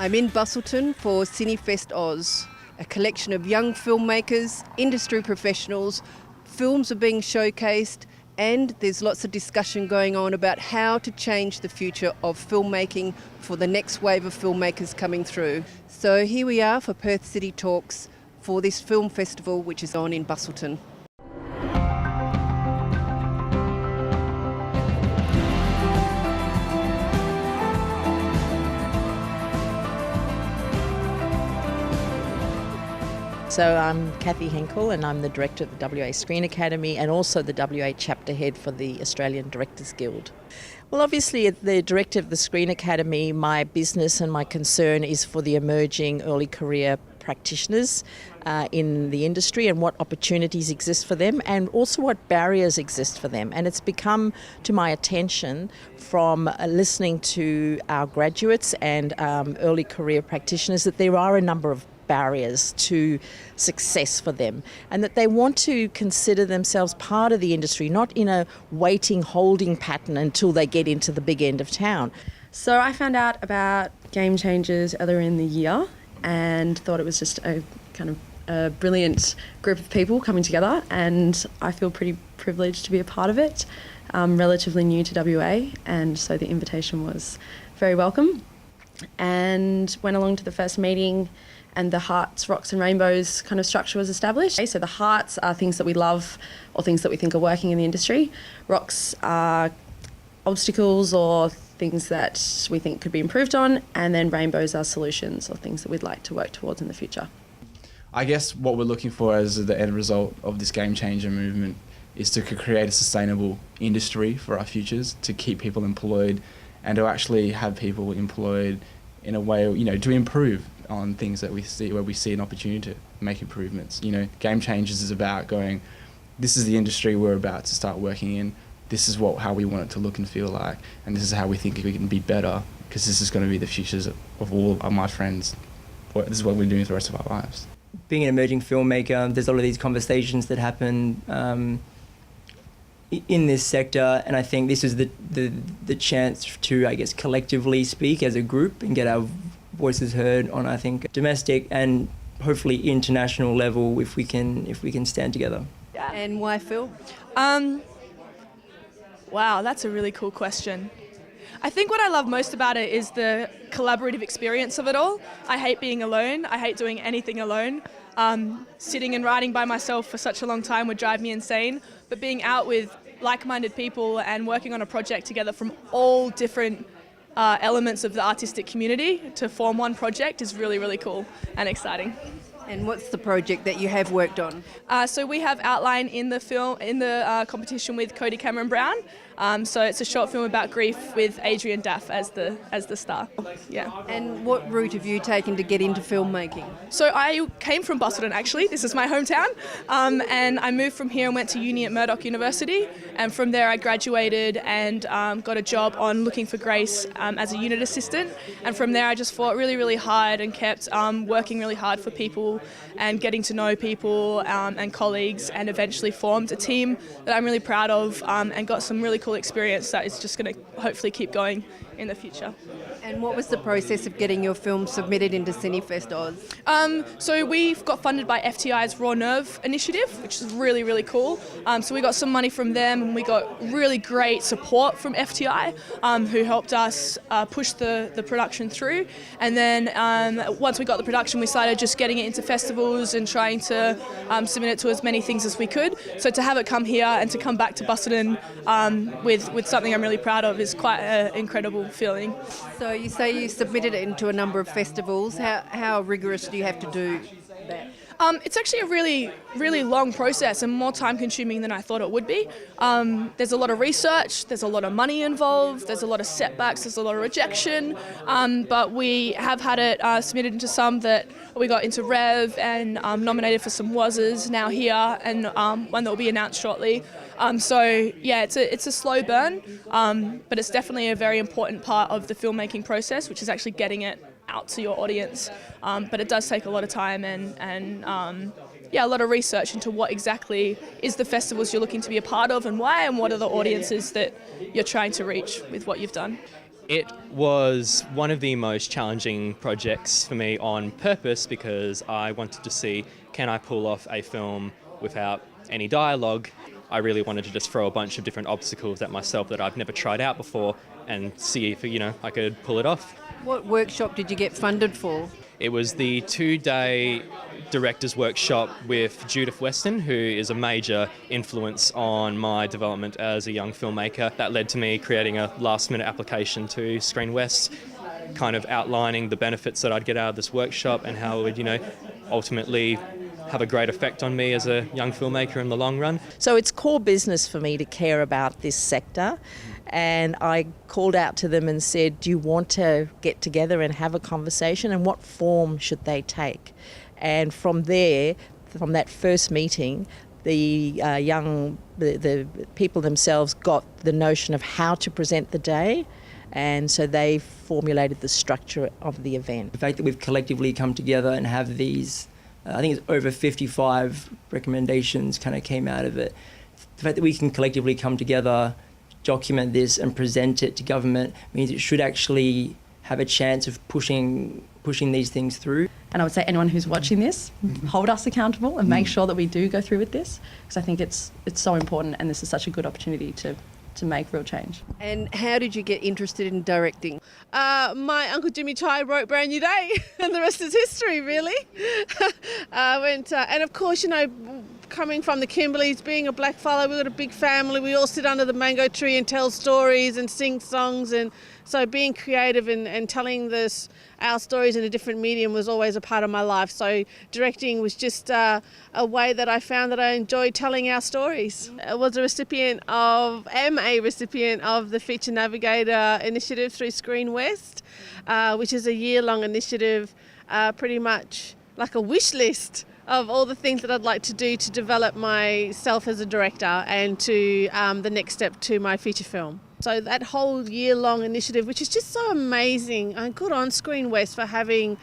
I'm in Busselton for Cinefest Oz, a collection of young filmmakers, industry professionals. Films are being showcased and there's lots of discussion going on about how to change the future of filmmaking for the next wave of filmmakers coming through. So here we are for Perth City Talks for this film festival which is on in Busselton. So I'm Kathy Henkel and I'm the director of the WA Screen Academy and also the WA chapter head for the Australian Directors Guild. Well, obviously, as the director of the Screen Academy, my business and my concern is for the emerging early career practitioners in the industry and what opportunities exist for them and also what barriers exist for them. And it's become to my attention from listening to our graduates and early career practitioners that there are a number of barriers to success for them and that they want to consider themselves part of the industry, not in a waiting, holding pattern until they get into the big end of town. So I found out about Game Changers earlier in the year and thought it was just a kind of a brilliant group of people coming together, and I feel pretty privileged to be a part of it. I'm relatively new to WA, and so the invitation was very welcome, and went along to the first meeting and the hearts, rocks and rainbows kind of structure was established. So the hearts are things that we love or things that we think are working in the industry. Rocks are obstacles or things that we think could be improved on, and then rainbows are solutions or things that we'd like to work towards in the future. I guess what we're looking for as the end result of this game changer movement is to create a sustainable industry for our futures, to keep people employed and to actually have people employed in a way, to improve on things that we see, where we see an opportunity to make improvements. Game Changers is about going, this is the industry we're about to start working in, this is how we want it to look and feel like, and this is how we think we can be better, because this is going to be the futures of all of my friends. This is what we're doing for the rest of our lives. Being an emerging filmmaker, there's a lot of these conversations that happen in this sector, and I think this is the chance to, I guess, collectively speak as a group and get our voices heard on, I think, domestic and hopefully international level if we can stand together. And why film? Wow, that's a really cool question. I think what I love most about it is the collaborative experience of it all. I hate being alone. I hate doing anything alone. Sitting and writing by myself for such a long time would drive me insane, but being out with like-minded people and working on a project together from all different elements of the artistic community to form one project is really, really cool and exciting. And what's the project that you have worked on? So we have outline in the film competition with Cody Cameron Brown. So it's a short film about grief with Adrian Daff as the star. Yeah. And what route have you taken to get into filmmaking? So I came from Busselton, actually. This is my hometown. And I moved from here and went to uni at Murdoch University. And from there I graduated and got a job on Looking for Grace as a unit assistant. And from there I just fought really, really hard and kept working really hard for people and getting to know people and colleagues, and eventually formed a team that I'm really proud of and got some really cool experience that is just going to hopefully keep going in the future. And what was the process of getting your film submitted into Cinefest Oz? So we've got funded by FTI's Raw Nerve initiative, which is really, really cool. So we got some money from them and we got really great support from FTI who helped us push the production through. And then once we got the production, we started just getting it into festivals and trying to submit it to as many things as we could. So to have it come here and to come back to Busselton with something I'm really proud of is quite an incredible feeling. So you say you submitted it into a number of festivals. How rigorous do you have to do that? It's actually a really, really long process and more time consuming than I thought it would be. There's a lot of research, there's a lot of money involved, there's a lot of setbacks, there's a lot of rejection, but we have had it submitted into some that we got into Rev and nominated for some WASs now here, and one that will be announced shortly. So yeah, it's a slow burn, but it's definitely a very important part of the filmmaking process, which is actually getting it out to your audience. But it does take a lot of time and a lot of research into what exactly is the festivals you're looking to be a part of and why, and what are the audiences that you're trying to reach with what you've done. It was one of the most challenging projects for me on purpose because I wanted to see, can I pull off a film without any dialogue? I really wanted to just throw a bunch of different obstacles at myself that I've never tried out before and see if, I could pull it off. What workshop did you get funded for? It was the 2-day director's workshop with Judith Weston, who is a major influence on my development as a young filmmaker. That led to me creating a last-minute application to Screen West, kind of outlining the benefits that I'd get out of this workshop and how it would, ultimately have a great effect on me as a young filmmaker in the long run. So it's core business for me to care about this sector, and I called out to them and said, do you want to get together and have a conversation, and what form should they take? And from there, from that first meeting, the people themselves got the notion of how to present the day, and so they formulated the structure of the event. The fact that we've collectively come together and have these, I think it's over 55 recommendations kind of came out of it. The fact that we can collectively come together, document this and present it to government means it should actually have a chance of pushing these things through. And I would say anyone who's watching this, hold us accountable and make sure that we do go through with this, because I think it's so important, and this is such a good opportunity to make real change. And how did you get interested in directing? My Uncle Jimmy Chai wrote Brand New Day, and the rest is history, really. I went, and of course, coming from the Kimberleys, being a black fellow, we've got a big family. We all sit under the mango tree and tell stories and sing songs, and so being creative and telling our stories in a different medium was always a part of my life. So directing was just a way that I found that I enjoyed telling our stories. I am a recipient of the Feature Navigator initiative through Screen West, which is a year-long initiative, pretty much like a wish list of all the things that I'd like to do to develop myself as a director and to the next step to my feature film. So that whole year-long initiative, which is just so amazing, and good on Screen West for having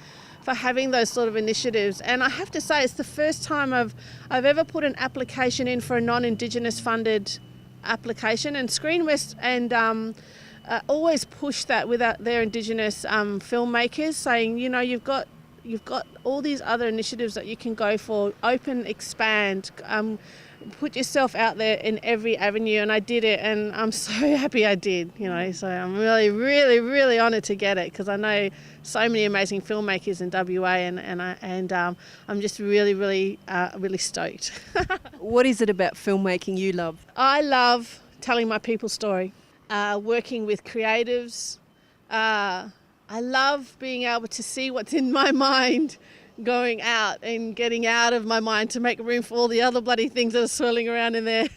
those sort of initiatives. And I have to say, it's the first time I've ever put an application in for a non-Indigenous funded application, and Screen West and always push that with their Indigenous filmmakers, saying, you've got all these other initiatives that you can go for, open, expand, put yourself out there in every avenue, and I did it, and I'm so happy I did, so I'm really, really, really honoured to get it, because I know so many amazing filmmakers in WA, and I'm just really, really, really stoked. What is it about filmmaking you love? I love telling my people's story, working with creatives. I love being able to see what's in my mind going out and getting out of my mind to make room for all the other bloody things that are swirling around in there.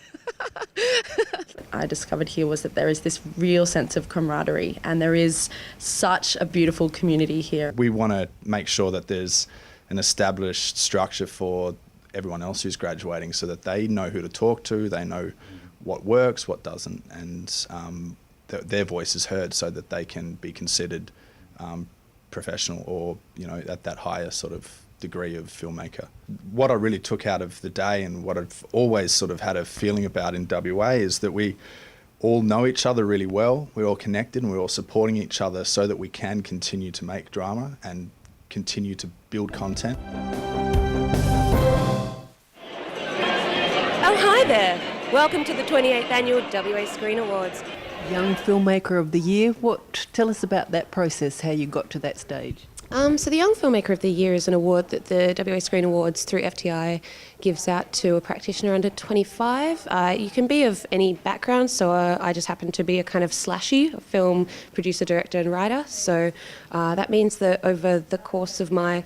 I discovered here was that there is this real sense of camaraderie, and there is such a beautiful community here. We want to make sure that there's an established structure for everyone else who's graduating, so that they know who to talk to, they know what works, what doesn't, and their voice is heard so that they can be considered professional or, at that higher sort of degree of filmmaker. What I really took out of the day, and what I've always sort of had a feeling about in WA, is that we all know each other really well, we're all connected, and we're all supporting each other so that we can continue to make drama and continue to build content. Oh, hi there. Welcome to the 28th Annual WA Screen Awards. Young Filmmaker of the Year. Tell us about that process, how you got to that stage. So the Young Filmmaker of the Year is an award that the WA Screen Awards through FTI gives out to a practitioner under 25. You can be of any background, so I just happen to be a kind of slashy film producer, director and writer. So that means that over the course of my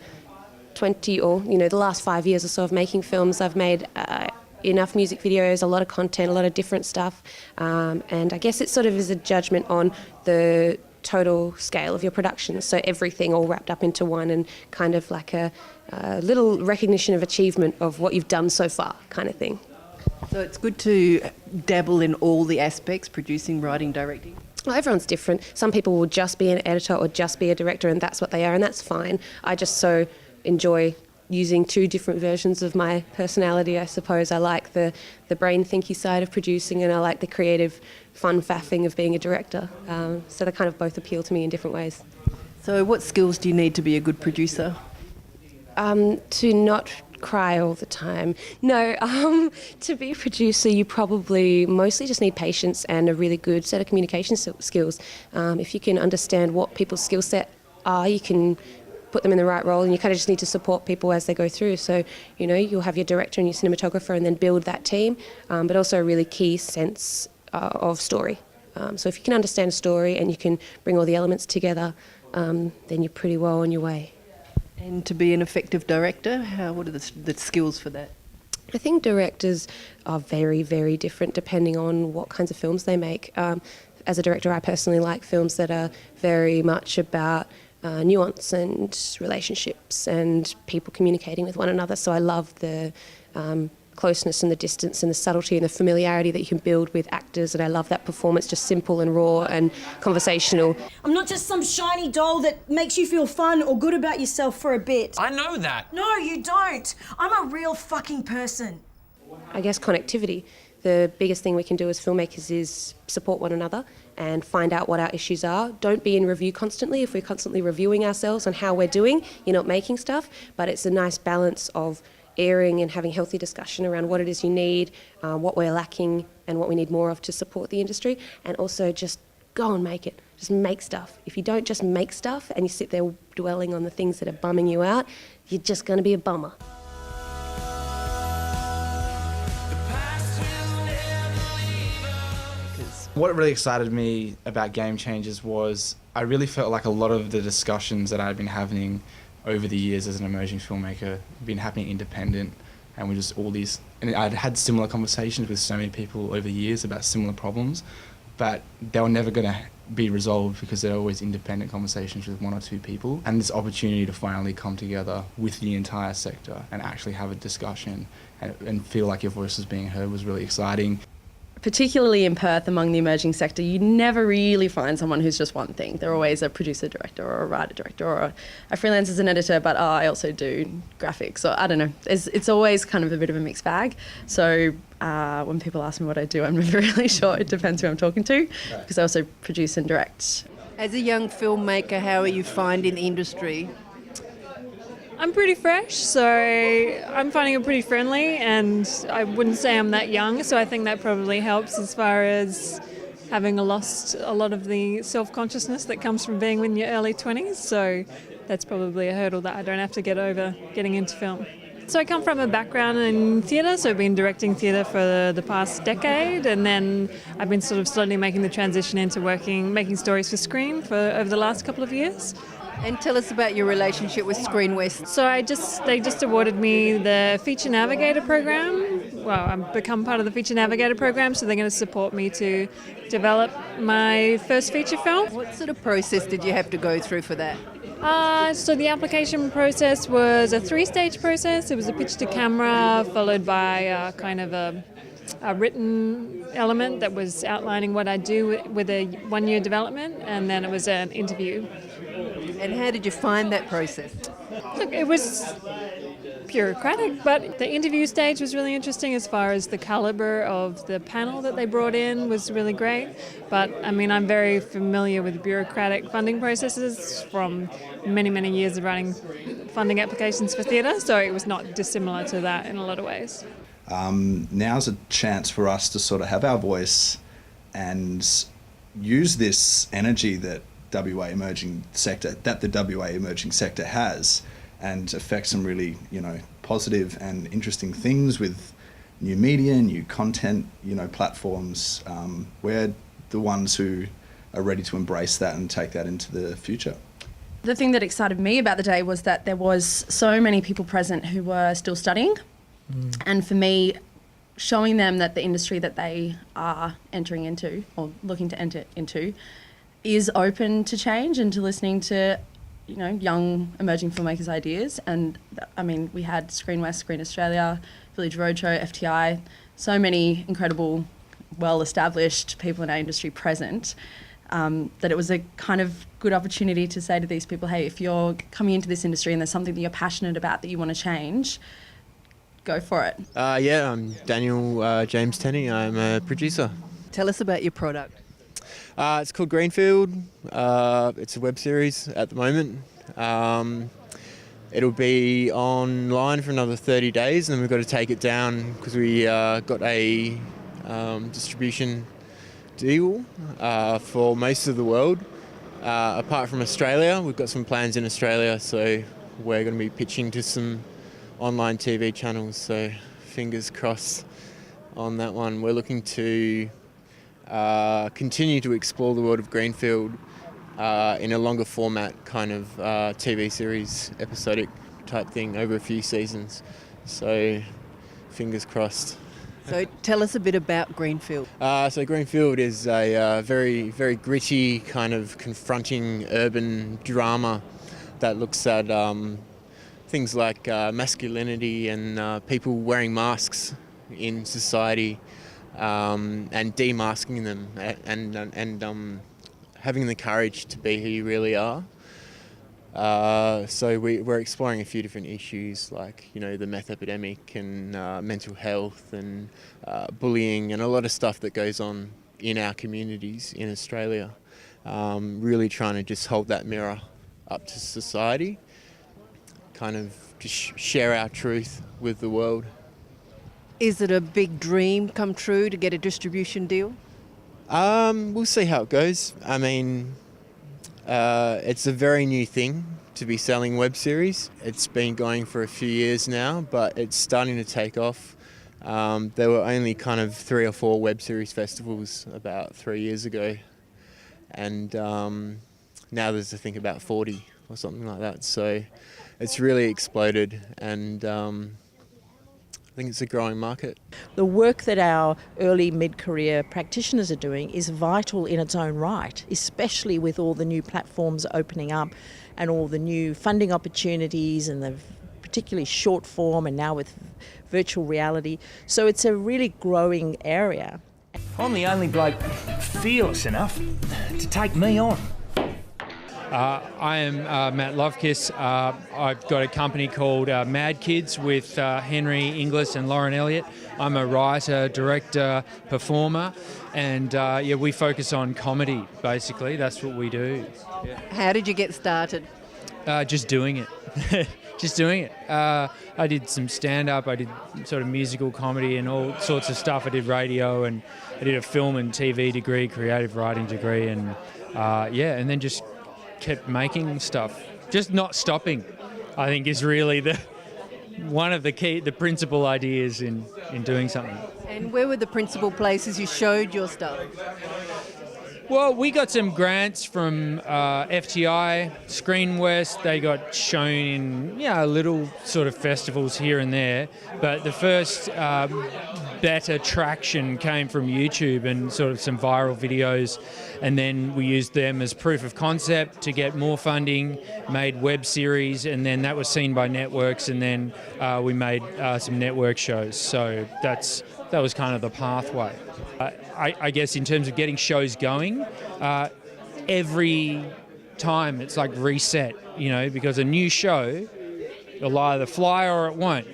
20 or, the last 5 years or so of making films, I've made enough music videos, a lot of content, a lot of different stuff, and I guess it sort of is a judgment on the total scale of your production, so everything all wrapped up into one, and kind of like a little recognition of achievement of what you've done so far kind of thing. So it's good to dabble in all the aspects, producing, writing, directing? Well, everyone's different. Some people will just be an editor or just be a director, and that's what they are, and that's fine. I just so enjoy using two different versions of my personality, I suppose. I like the brain thinky side of producing, and I like the creative fun faffing of being a director. So they kind of both appeal to me in different ways. So what skills do you need to be a good producer? To not cry all the time. No, to be a producer, you probably mostly just need patience and a really good set of communication skills. If you can understand what people's skill set are, you can put them in the right role, and you kind of just need to support people as they go through. So, you'll have your director and your cinematographer and then build that team, but also a really key sense of story. So if you can understand a story and you can bring all the elements together, then you're pretty well on your way. And to be an effective director, what are the skills for that? I think directors are very, very different depending on what kinds of films they make. As a director, I personally like films that are very much about nuance and relationships and people communicating with one another. So I love the closeness and the distance and the subtlety and the familiarity that you can build with actors, and I love that performance, just simple and raw and conversational. I'm not just some shiny doll that makes you feel fun or good about yourself for a bit. I know that. No, you don't. I'm a real fucking person. I guess connectivity. The biggest thing we can do as filmmakers is support one another and find out what our issues are. Don't be in review constantly. If we're constantly reviewing ourselves on how we're doing, you're not making stuff, but it's a nice balance of airing and having healthy discussion around what it is you need, what we're lacking and what we need more of to support the industry, and also just go and make it. Just make stuff. If you don't just make stuff and you sit there dwelling on the things that are bumming you out, you're just going to be a bummer. What really excited me about Game Changers was I really felt like a lot of the discussions that I'd been having over the years as an emerging filmmaker been happening independent, and we just all these, and I'd had similar conversations with so many people over the years about similar problems, but they were never going to be resolved because they're always independent conversations with one or two people. And this opportunity to finally come together with the entire sector and actually have a discussion and feel like your voice was being heard was really exciting. Particularly in Perth, among the emerging sector, you never really find someone who's just one thing. They're always a producer-director or a writer-director or a freelance as an editor, but I also do graphics. So I don't know. It's always kind of a bit of a mixed bag. So when people ask me what I do, I'm never really sure. It depends who I'm talking to, because I also produce and direct. As a young filmmaker, how are you finding the industry? I'm pretty fresh, so I'm finding it pretty friendly, and I wouldn't say I'm that young, so I think that probably helps as far as having lost a lot of the self-consciousness that comes from being in your early 20s, so that's probably a hurdle that I don't have to get over getting into film. So I come from a background in theatre, so I've been directing theatre for the past decade, and then I've been sort of slowly making the transition into making stories for screen for over the last couple of years. And tell us about your relationship with Screen West. So they just awarded me the Feature Navigator program. Well, I've become part of the Feature Navigator program, so they're going to support me to develop my first feature film. What sort of process did you have to go through for that? So the application process was a 3-stage process. It was a pitch to camera, followed by kind of a written element that was outlining what I do with a 1-year development, and then it was an interview. And how did you find that process? Look, it was bureaucratic, but the interview stage was really interesting as far as the calibre of the panel that they brought in was really great. But, I mean, I'm very familiar with bureaucratic funding processes from many, many years of running funding applications for theatre, so it was not dissimilar to that in a lot of ways. Now's a chance for us to sort of have our voice and use this energy that the WA emerging sector has, and affect some really, positive and interesting things with new media, new content, platforms. We're the ones who are ready to embrace that and take that into the future. The thing that excited me about the day was that there was so many people present who were still studying. And for me, showing them that the industry that they are entering into or looking to enter into is open to change and to listening to, young emerging filmmakers' ideas. And I mean, we had Screen West, Screen Australia, Village Roadshow, FTI, so many incredible, well-established people in our industry present. that it was a kind of good opportunity to say to these people, hey, if you're coming into this industry and there's something that you're passionate about that you want to change, go for it. Yeah, I'm Daniel James Tenney. I'm a producer. Tell us about your product. It's called Greenfield. It's a web series at the moment. It'll be online for another 30 days, and then we've got to take it down because we got a distribution deal for most of the world. Apart from Australia, we've got some plans in Australia, so we're going to be pitching to some online TV channels, so fingers crossed on that one. We're looking to continue to explore the world of Greenfield in a longer format kind of TV series, episodic type thing over a few seasons. So fingers crossed. So tell us a bit about Greenfield. So Greenfield is a very, very gritty kind of confronting urban drama that looks at things like masculinity and people wearing masks in society and demasking them and having the courage to be who you really are. So we're exploring a few different issues like, the meth epidemic and mental health and bullying and a lot of stuff that goes on in our communities in Australia. Really trying to just hold that mirror up to society, kind of just share our truth with the world. Is it a big dream come true to get a distribution deal? We'll see how it goes. I mean, it's a very new thing to be selling web series. It's been going for a few years now, but it's starting to take off. There were only kind of 3 or 4 web series festivals about 3 years ago, and now there's I think about 40 or something like that. So it's really exploded, and I think it's a growing market. The work that our early mid-career practitioners are doing is vital in its own right, especially with all the new platforms opening up and all the new funding opportunities and the particularly short form and now with virtual reality. So it's a really growing area. I'm the only bloke fearless enough to take me on. I am Matt Lovekiss. I've got a company called Mad Kids with Henry Inglis and Lauren Elliott. I'm a writer, director, performer, and we focus on comedy, basically. That's what we do. Yeah. How did you get started? Just doing it. Just doing it. I did some stand-up, I did sort of musical comedy and all sorts of stuff. I did radio, and I did a film and TV degree, creative writing degree, and and then just kept making stuff, just not stopping, I think is really one of the principal ideas in doing something. And where were the principal places you showed your stuff? Well, we got some grants from FTI, Screen West. They got shown in little sort of festivals here and there, but the first better traction came from YouTube and sort of some viral videos, and then we used them as proof of concept to get more funding, made web series, and then that was seen by networks, and then we made some network shows. So that was kind of the pathway. I guess in terms of getting shows going, every time it's like reset, because a new show will either fly or it won't.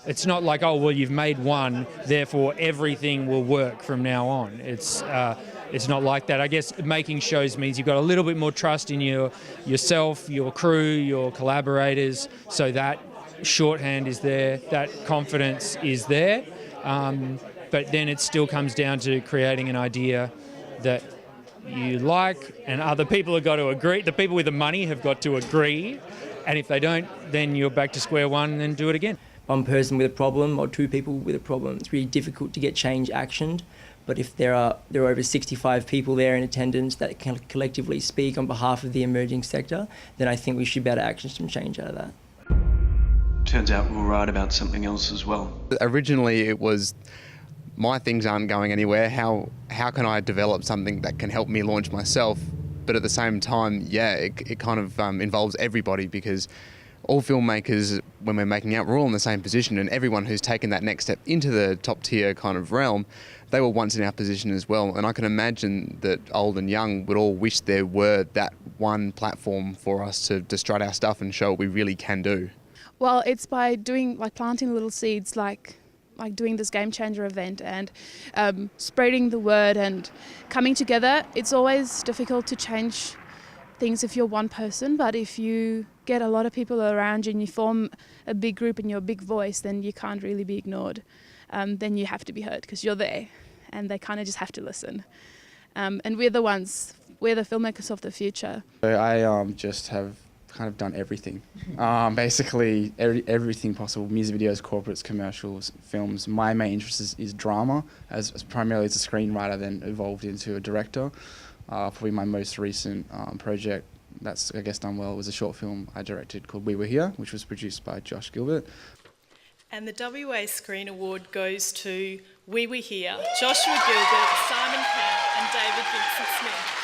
It's not like, you've made one, therefore everything will work from now on. It's not like that. I guess making shows means you've got a little bit more trust in yourself, your crew, your collaborators, so that shorthand is there, that confidence is there. But then it still comes down to creating an idea that you like, and other people have got to agree. The people with the money have got to agree, and if they don't, then you're back to square one and then do it again. One person with a problem or 2 people with a problem, it's really difficult to get change actioned. But if there are over 65 people there in attendance that can collectively speak on behalf of the emerging sector, then I think we should be able to action some change out of that. Turns out we were right about something else as well. Originally it was, my things aren't going anywhere, how can I develop something that can help me launch myself? But at the same time, it kind of involves everybody, because all filmmakers, when we're making out, we're all in the same position, and everyone who's taken that next step into the top tier kind of realm, they were once in our position as well. And I can imagine that old and young would all wish there were that one platform for us to strut our stuff and show what we really can do. Well, it's by doing, like, planting little seeds, like doing this Game Changer event and spreading the word and coming together. It's always difficult to change things if you're one person, but if you get a lot of people around you and you form a big group and you're a big voice, then you can't really be ignored. Then you have to be heard because you're there, and they kind of just have to listen. And we're the filmmakers of the future. So I just have kind of done everything. Basically everything possible: music videos, corporates, commercials, films. My main interest is drama, as primarily as a screenwriter, then evolved into a director. Probably my most recent project that's, I guess, done well was a short film I directed called We Were Here, which was produced by Josh Gilbert. And the WA Screen Award goes to We Were Here, Joshua Gilbert, Simon Camp and David Vincent Smith.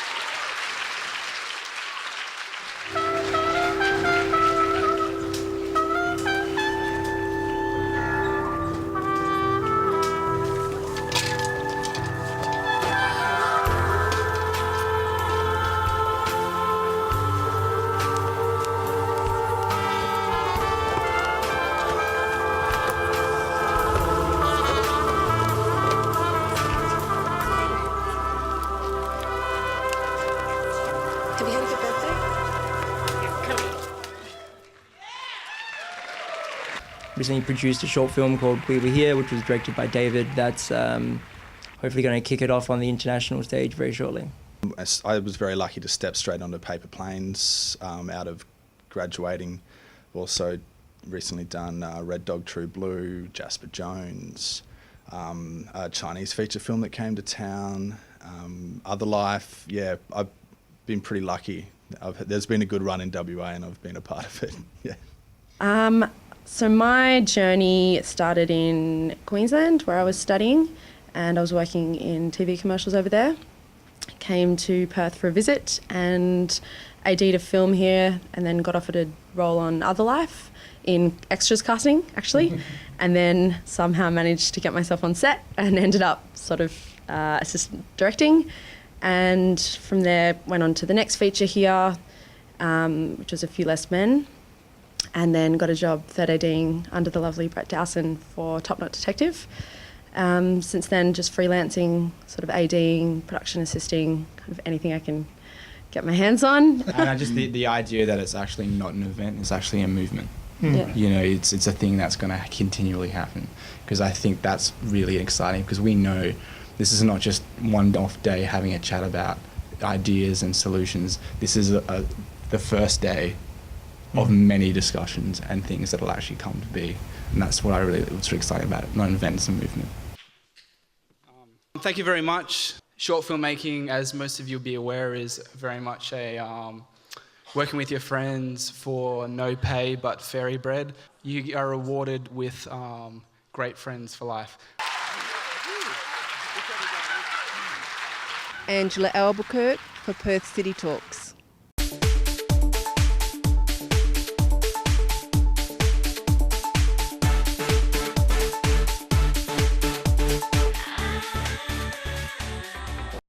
Have you had a good birthday? Recently produced a short film called We Were Here, which was directed by David. That's hopefully going to kick it off on the international stage very shortly. I was very lucky to step straight onto Paper Planes out of graduating. Also recently done Red Dog True Blue, Jasper Jones, a Chinese feature film that came to town, Other Life. Yeah, I've been pretty lucky. There's been a good run in WA and I've been a part of it. Yeah. So my journey started in Queensland, where I was studying, and I was working in TV commercials over there. Came to Perth for a visit and AD'd a film here, and then got offered a role on Other Life in extras casting, actually, and then somehow managed to get myself on set and ended up sort of assistant directing. And from there went on to the next feature here, which was A Few Less Men, and then got a job third ADing under the lovely Brett Dowson for Top Knot Detective. Since then, just freelancing, sort of ADing, production assisting, kind of anything I can get my hands on. And the idea that it's actually not an event, it's actually a movement. Yeah. You know, it's a thing that's going to continually happen, because I think that's really exciting, because we know this is not just one off day having a chat about ideas and solutions. This is the first day of many discussions and things that will actually come to be. And that's what what's really exciting about it. Not an event, it's a movement. Thank you very much. Short filmmaking, as most of you will be aware, is very much a working with your friends for no pay but fairy bread. You are rewarded with great friends for life. Angela Albuquerque for Perth City Talks.